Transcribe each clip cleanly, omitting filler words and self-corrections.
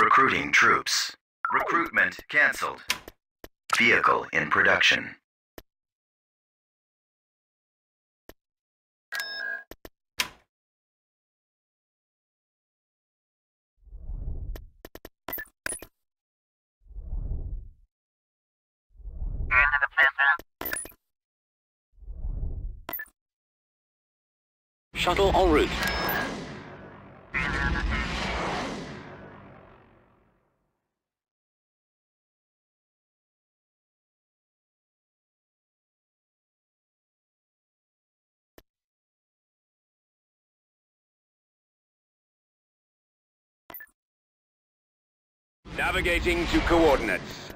Recruiting troops. Recruitment cancelled. Vehicle in production. Shuttle en route. Navigating to coordinates.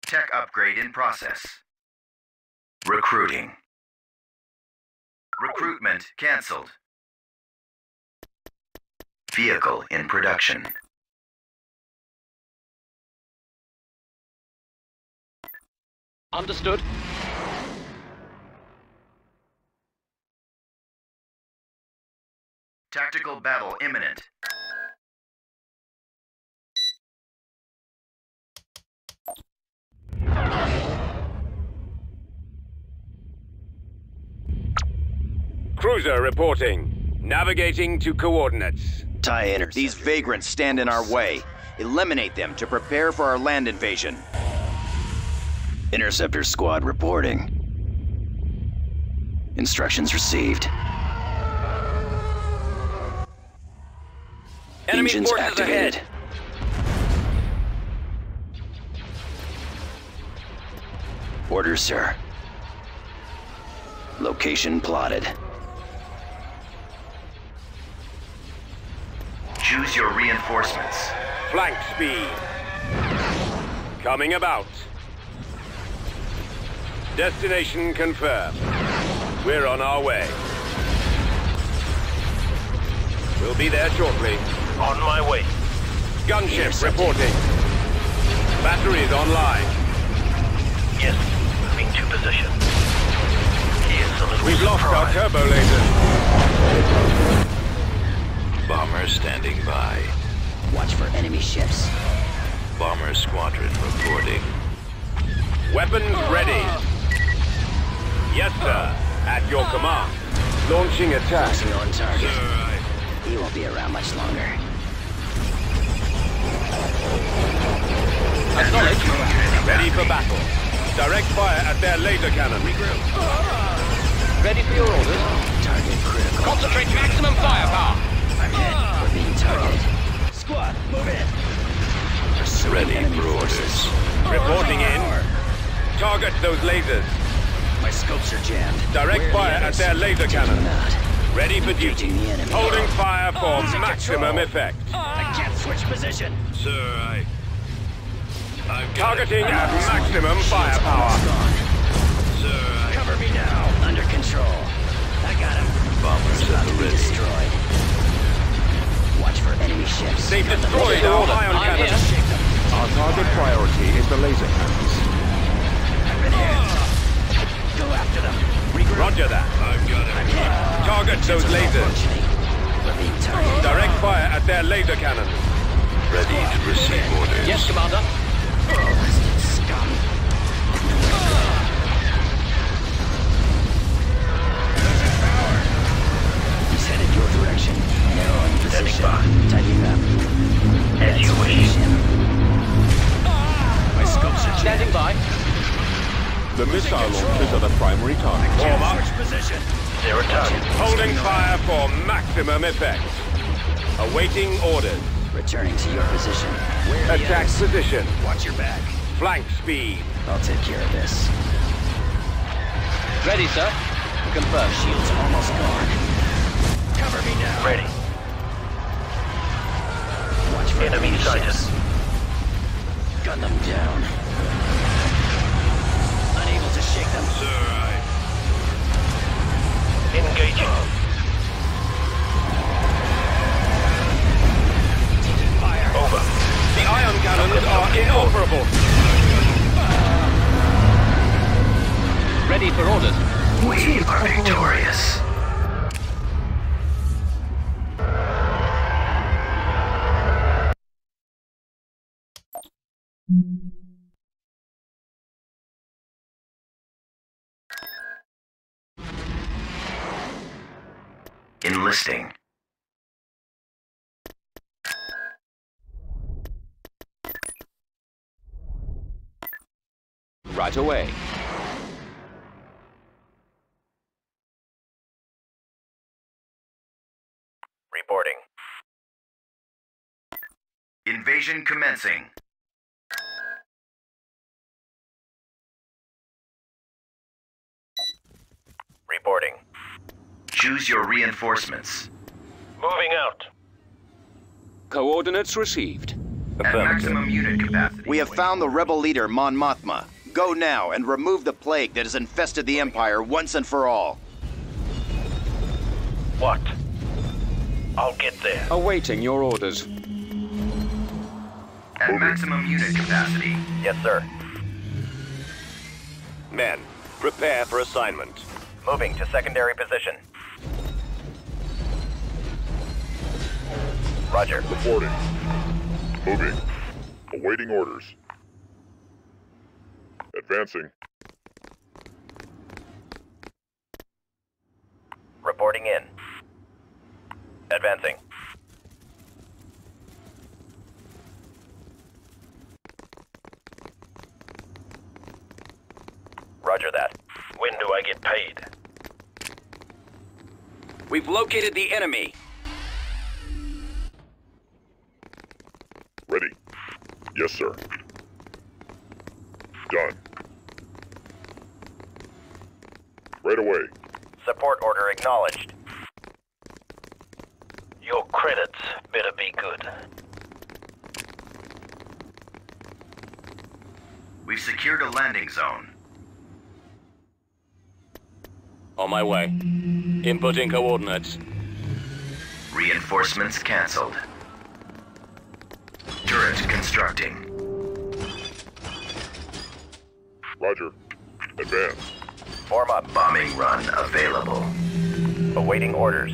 Tech upgrade in process. Recruiting. Recruitment cancelled. Vehicle in production. Understood. Tactical battle imminent. Cruiser reporting. Navigating to coordinates. TIE-Interceptors. These vagrants stand in our way. Eliminate them to prepare for our land invasion. Interceptor squad reporting. Instructions received. Enemy Engines forces activated. ahead. Orders, sir. Location plotted. Choose your reinforcements. Flank speed. Coming about. Destination confirmed. We're on our way. We'll be there shortly. On my way. Gunship reporting. Batteries online. Yes, moving to position. Here's a little We've lost our surprise. turbo lasers. Bomber standing by. Watch for enemy ships. Bomber squadron reporting. Weapons ready. Yes, sir. At your command. Launching attack. Focusing on target. He won't be around much longer. Acknowledged. Ready for battle. Direct fire at their laser cannon. Ready for your orders. Target critical. Concentrate maximum firepower. I'm hit. We're being targeted. Squad, move in. Pursuing Ready enemy for forces. Reporting in. Target those lasers. My scopes are jammed. Direct Where are the fire at others? their laser Taking cannon. them out. Ready for duty. Engaging the enemy. Holding fire for Losing maximum control. effect. I can't switch position. Sir, I've got Targeting it. at maximum firepower. Gone. Sir, Cover me now. Under control. I got him. Bombers He's about at to the be ready. destroyed. Watch for enemy ships. They've destroyed our ion cannon. Shake them. Our target priority is the laser cannons. I've been hit. Go after them. Regroup. Roger that. I've got I'm it. hit. Target those lasers. We're being targeted. Direct fire at their laser cannon. Ready to receive orders. Yes, Commander. Blasted scum. He's headed your direction. Narrowing position. Tightening up. As you wish. My scopes are Standing by. The missile launchers are the primary target. Warm up. position. Zero target. Holding fire for maximum effect. Awaiting orders. Returning to your position. Where are the Attack others? position. Watch your back. Flank speed. I'll take care of this. Ready, sir. Confirm. Shield's almost gone. Cover me now. Ready. Watch for Enemy sighted. ships. Gun them down. Unable to shake them. Sir, Engaging. Taking fire. Over. The ion cannons are inoperable. Enlisting. Right away. Reporting. Invasion commencing. Reporting. Choose your reinforcements. Moving out. Coordinates received. At maximum unit capacity. We have found the rebel leader, Mon Mothma. Go now and remove the plague that has infested the Empire once and for all. What? I'll get there. Awaiting your orders. At maximum unit capacity. Yes, sir. Men, prepare for assignment. Moving to secondary position. Roger. Reporting. Moving. Awaiting orders. Advancing. Reporting in. Advancing. Roger that. When do I get paid? We've located the enemy. Ready. Yes, sir. Done. Right away. Support order acknowledged. Your credits better be good. We've secured a landing zone. On my way. Inputting coordinates. Reinforcements cancelled. Turret constructing. Roger. Advance. Form up. Bombing run available. Awaiting orders.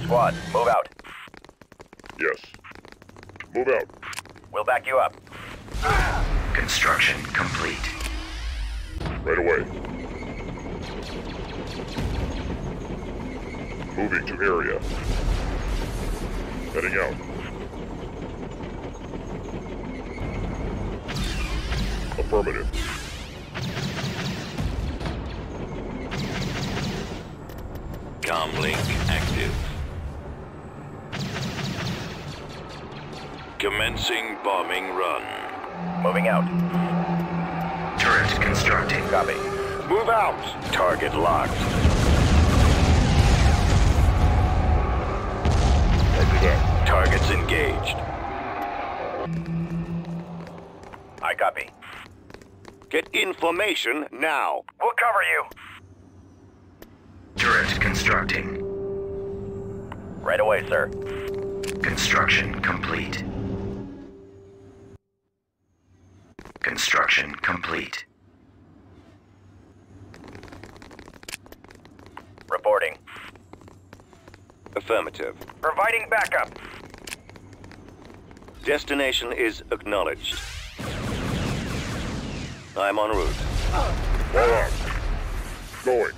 Squad, move out. Yes. Move out. We'll back you up. Construction complete. Right away. Moving to area. Heading out. Affirmative. Comlink active. Commencing bombing run. Moving out. Turret constructing. Copy. Move out! Target locked. Roger that. Targets engaged. I copy. Get information now. We'll cover you. Turret constructing. Right away, sir. Construction complete. Construction complete. Reporting. Affirmative. Providing backup. Destination is acknowledged. I'm en route. Fall out. Going.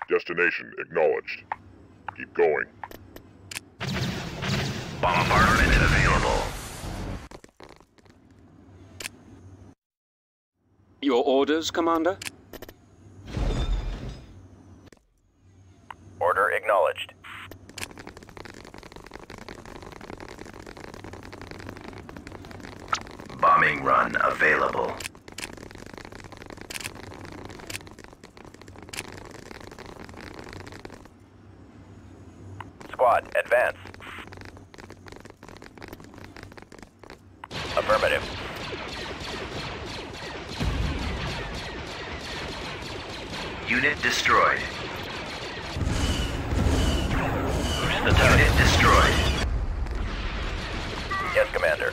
Destination acknowledged. Keep going. Bombardment available. Your orders, Commander? Order acknowledged. Bombing run available. Squad, advance. Affirmative. Unit destroyed. Who's the target? Unit destroyed. Yes, Commander.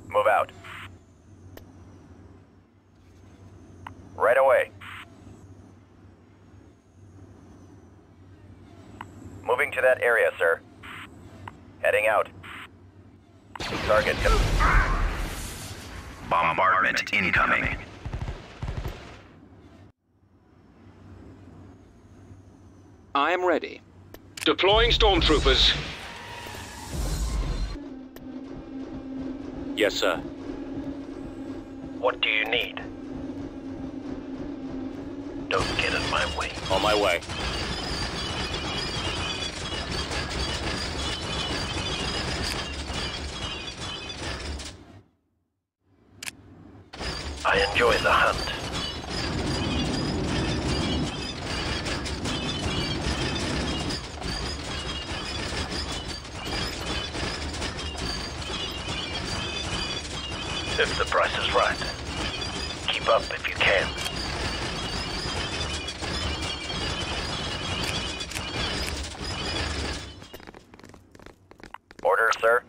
Move out. Right away. Moving to that area, sir. Heading out. Target. Bombardment incoming. I am ready. Deploying stormtroopers. Yes, sir. What do you need? Don't get in my way. On my way. I enjoy the hunt. If the price is right, keep up if you can. Orders, sir.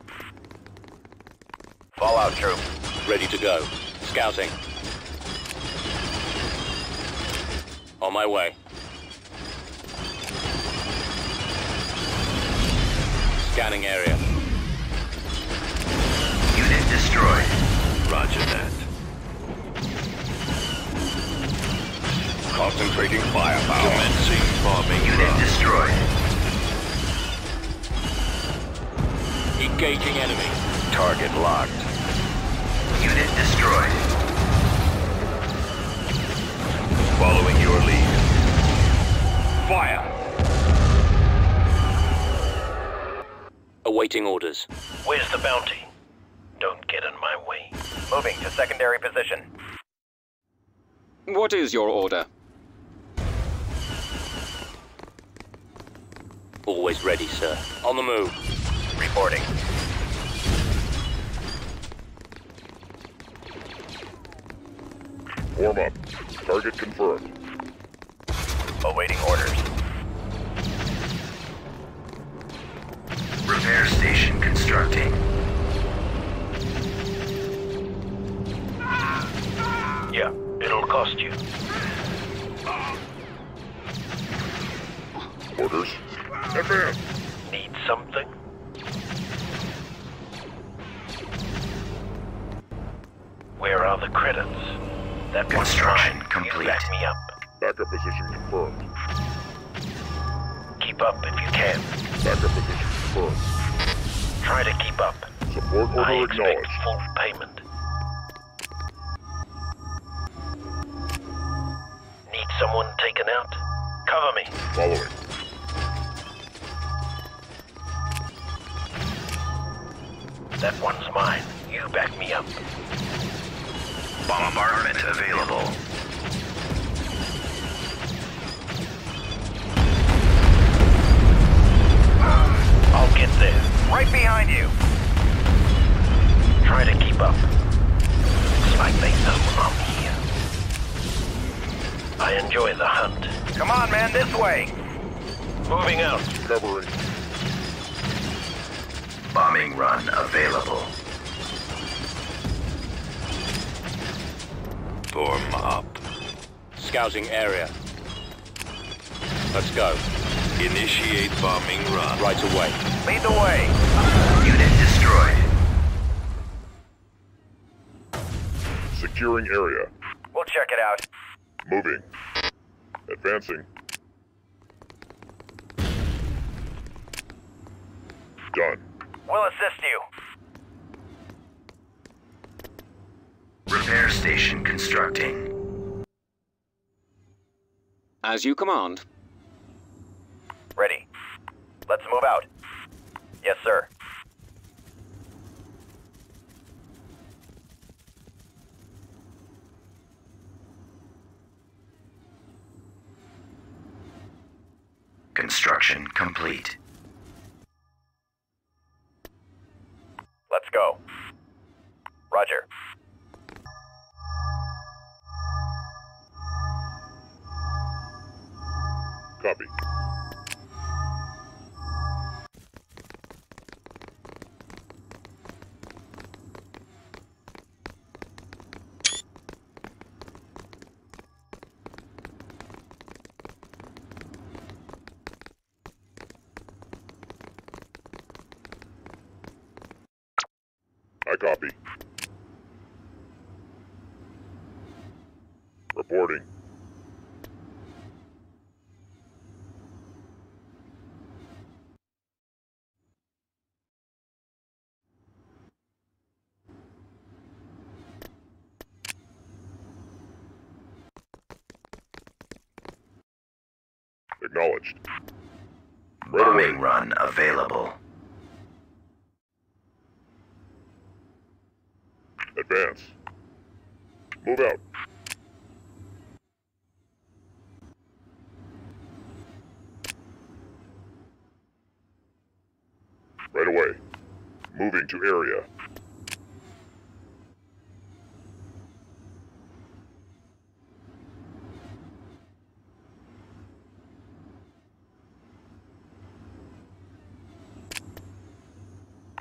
Fallout troop. Ready to go. Scouting. On my way. Scanning area. Unit destroyed. Roger that. Concentrating firepower. Commencing bombing Unit run. destroyed. Engaging enemy. Target locked. Unit destroyed. Following your lead. Fire. Awaiting orders. Where's the bounty? Don't get in my way. Moving to secondary position. What is your order? Always ready, sir. On the move. Reporting. Warm up. Target confirmed. Awaiting orders. Repair station constructing. Yeah, it'll cost you. Orders. Advance. Need something? Where are the credits? That one's Construction mine. complete. You back me up. Backup position confirmed. Keep up if you can. Backup position confirmed. Try to keep up. Support I order expect acknowledged. full payment. Need someone taken out? Cover me. Following. That one's mine. You back me up. Bombardment available. I'll get there. Right behind you. Try to keep up. Looks like they know I'm here. I enjoy the hunt. Come on, man, this way. Moving out. Covering. Bombing run available. Form up. Scouting area. Let's go. Initiate bombing run. Right away. Lead the way. Unit destroyed. Securing area. We'll check it out. Moving. Advancing. Done. We'll assist you. Repair station constructing. As you command. Ready. Let's move out. Yes, sir. Construction complete. Let's go. Roger. Copy. I copy. Reporting. Acknowledged. Right away. Bombing run available. Advance. Move out. Right away. Moving to area.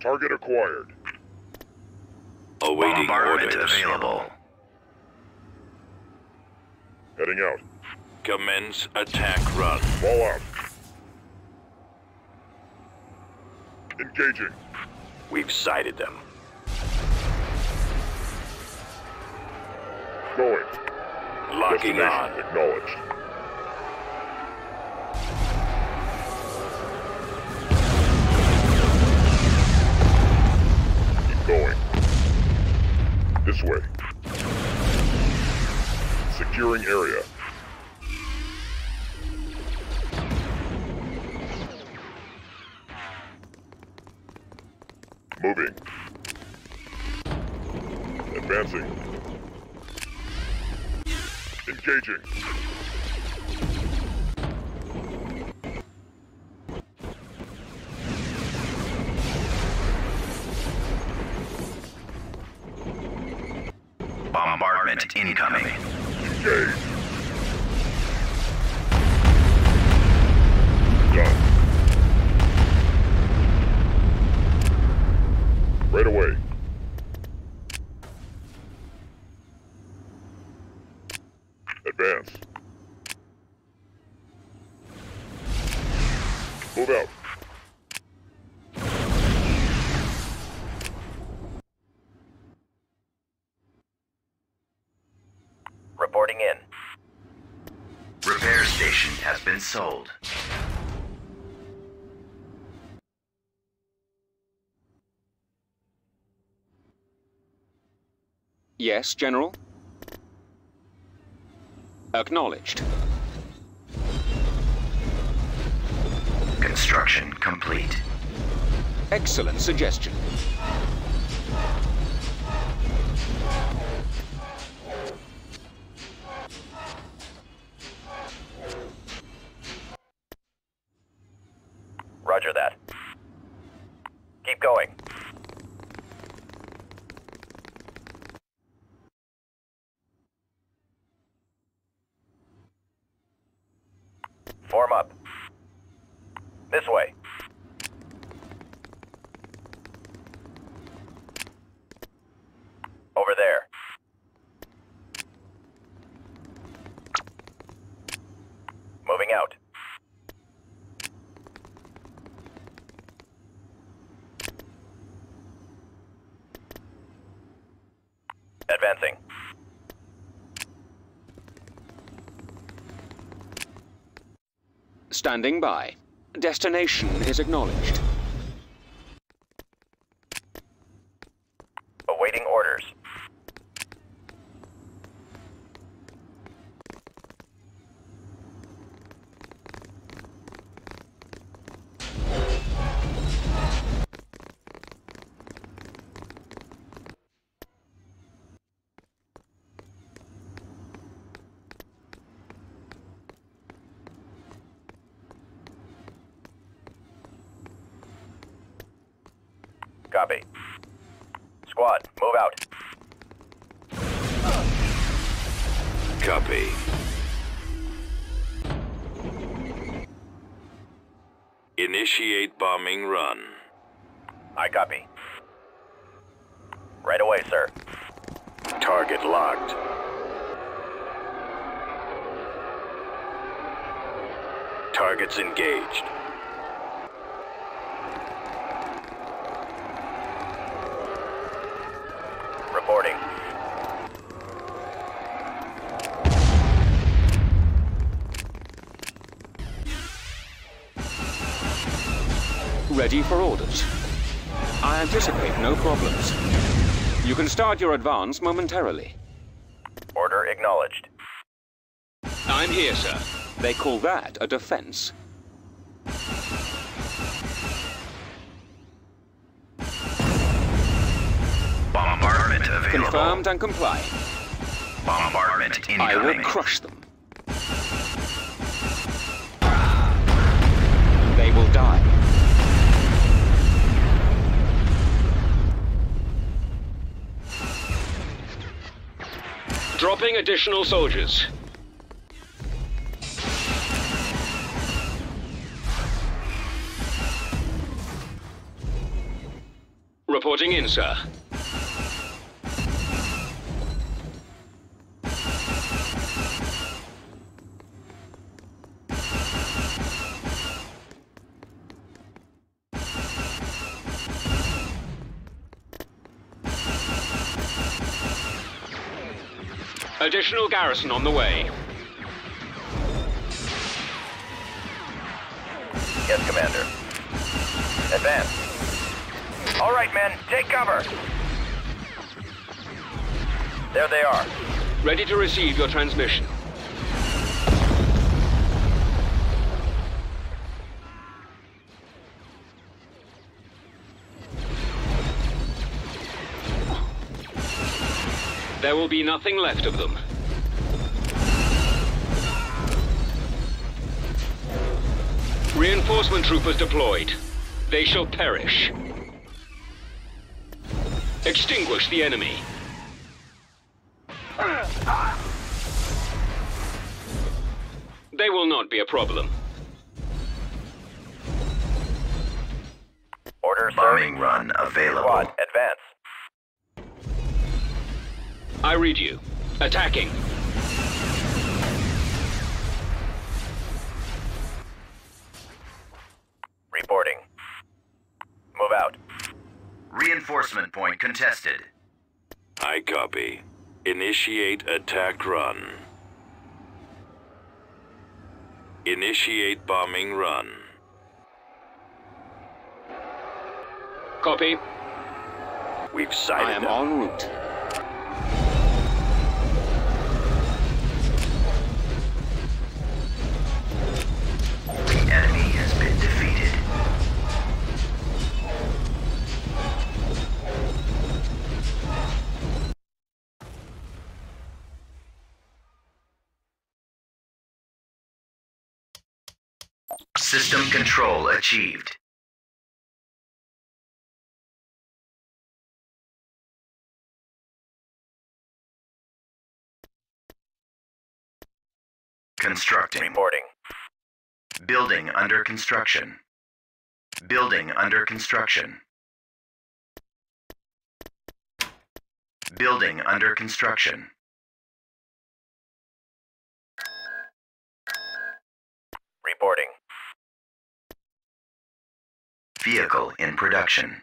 Target acquired. Awaiting Bombardment orders. available. Heading out. Commence attack run. Fall out. Engaging. We've sighted them. Going. Locking Destination on. acknowledged. Keep going. This way. Securing area. Moving. Advancing. Engaging. Bombardment incoming. Engage. Done. Right away. Advance. Move out. Reporting in. Repair station has been sold. Yes, General? Acknowledged. Construction complete. Excellent suggestion. Roger that. Keep going. Form up. This way. Over there. Moving out. Advancing. Standing by. Destination is acknowledged. Awaiting orders. Copy. Squad, move out. Copy. Initiate bombing run. I copy. Right away, sir. Target locked. Targets engaged. Ready for orders. I anticipate no problems. You can start your advance momentarily. Order acknowledged. I'm here, sir. They call that a defense. Bombardment available. Confirmed and complying. Bombardment I will incoming. crush them. They will die. Dropping additional soldiers. Reporting in, sir. Additional garrison on the way. Yes, Commander. Advance. All right, men, take cover. There they are. Ready to receive your transmission. There will be nothing left of them. Reinforcement troopers deployed. They shall perish. Extinguish the enemy. They will not be a problem. Order, sir. Bombing run available. Squad, advance. I read you. Attacking. Reporting. Move out. Reinforcement point contested. I copy. Initiate attack run. Initiate bombing run. Copy. We've sighted I am them. en route. The enemy has been defeated. System control achieved. Constructing. Reporting. Building under construction. Building under construction. Building under construction. Reporting. Vehicle in production.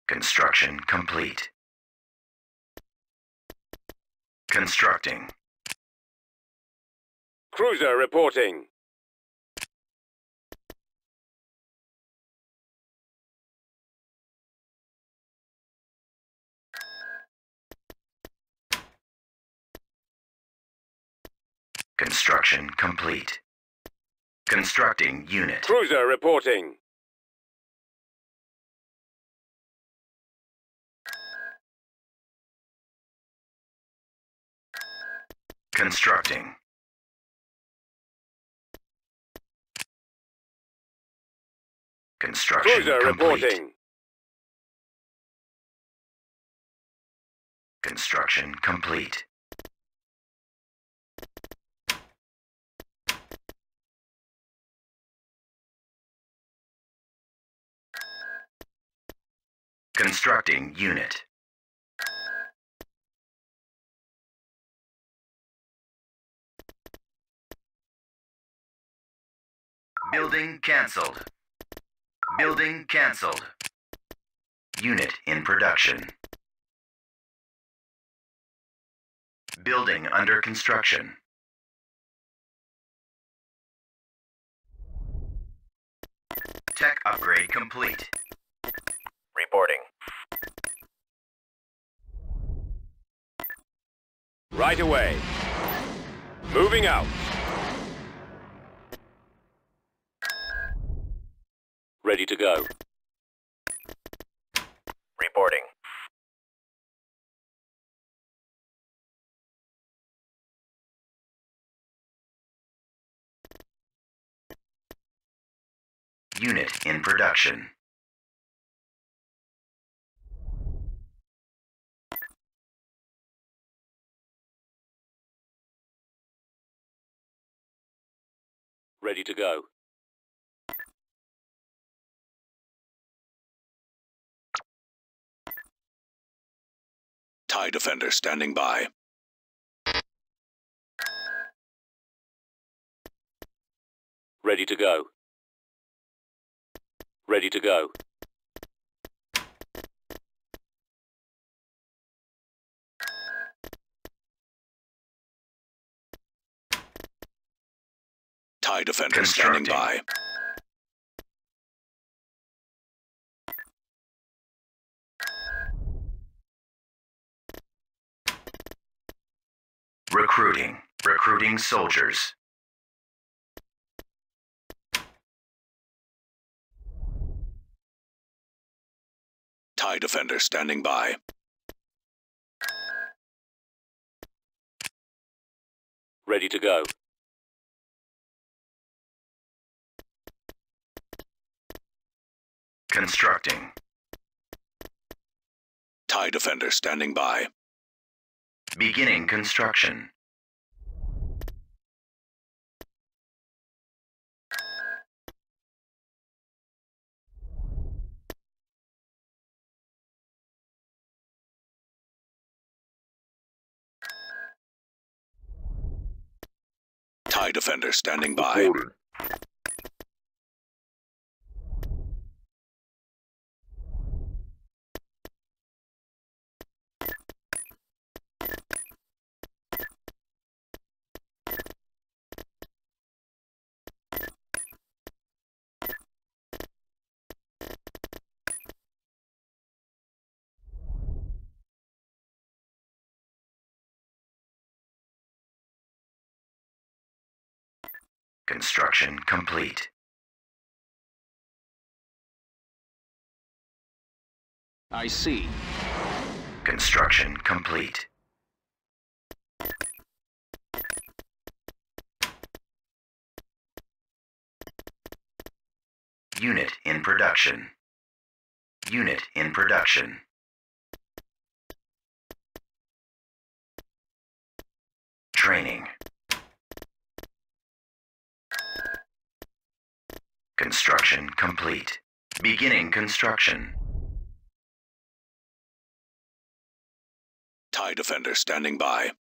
Construction complete. Constructing. Cruiser reporting. Construction complete. Constructing unit. Cruiser reporting. Constructing. Construction Cruiser complete. reporting. Construction complete. Constructing unit. Building cancelled. Building cancelled. Unit in production. Building under construction. Tech upgrade complete. Reporting. Right away. Moving out. Ready to go. Reporting. Unit in production. Ready to go. TIE Defender standing by. Ready to go. Ready to go. TIE Defender standing by. Recruiting. Recruiting soldiers. TIE Defender standing by. Ready to go. Constructing. TIE Defender standing by. Beginning construction. TIE Defender standing by. Reporting. Construction complete. I see. Construction complete. Unit in production. Unit in production. Training. Construction complete. Beginning construction. TIE Defender standing by.